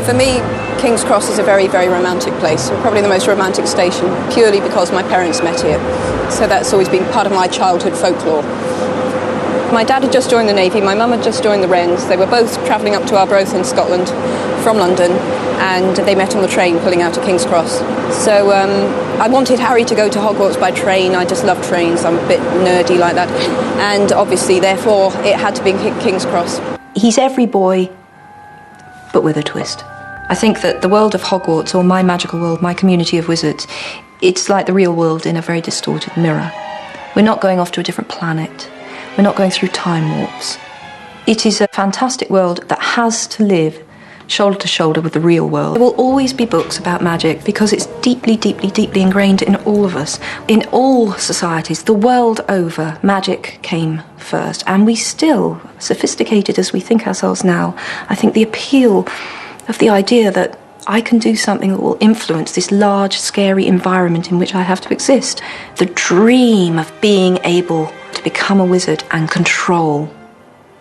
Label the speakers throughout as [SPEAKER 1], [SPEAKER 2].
[SPEAKER 1] For me, King's Cross is a very, very romantic place, probably the most romantic station, purely because my parents met here. So that's always been part of my childhood folklore. My dad had just joined the Navy, my mum had just joined the Wrens. They were both travelling up to Arbroath in Scotland from London, and they met on the train pulling out of King's Cross. So I wanted Harry to go to Hogwarts by train. I just love trains, I'm a bit nerdy like that. And obviously, therefore, it had to be King's Cross.
[SPEAKER 2] He's every boy, but with a twist. I think that the world of Hogwarts, or my magical world, my community of wizards, it's like the real world in a very distorted mirror. We're not going off to a different planet. We're not going through time warps. It is a fantastic world that has to live shoulder to shoulder with the real world. There will always be books about magic because it's deeply, deeply, deeply ingrained in all of us. In all societies, the world over, magic came first. And we still, sophisticated as we think ourselves now, I think the appeal of the idea that I can do something that will influence this large, scary environment in which I have to exist. The dream of being able to become a wizard and control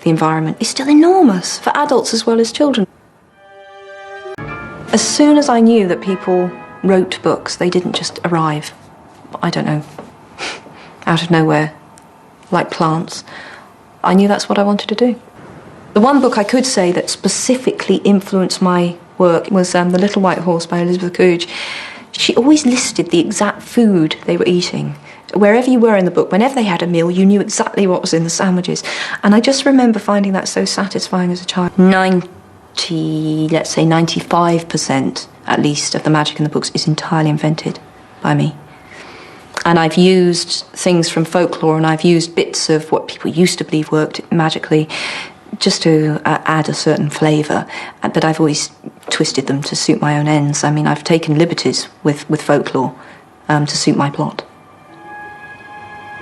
[SPEAKER 2] the environment is still enormous for adults as well as children. As soon as I knew that people wrote books, they didn't just arrive, I don't know, out of nowhere, like plants, I knew that's what I wanted to do. The one book I could say that specifically influenced my work was The Little White Horse by Elizabeth Coolidge. She always listed the exact food they were eating. Wherever you were in the book, whenever they had a meal, you knew exactly what was in the sandwiches. And I just remember finding that so satisfying as a child. 95% at least of the magic in the books is entirely invented by me. And I've used things from folklore, and I've used bits of what people used to believe worked magically just to add a certain flavour, but I've always twisted them to suit my own ends. I mean, I've taken liberties with folklore to suit my plot.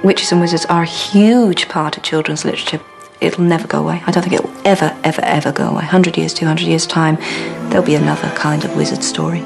[SPEAKER 2] Witches and wizards are a huge part of children's literature. It'll never go away. I don't think it'll ever, ever, ever go away. 100 years, 200 years' time, there'll be another kind of wizard story.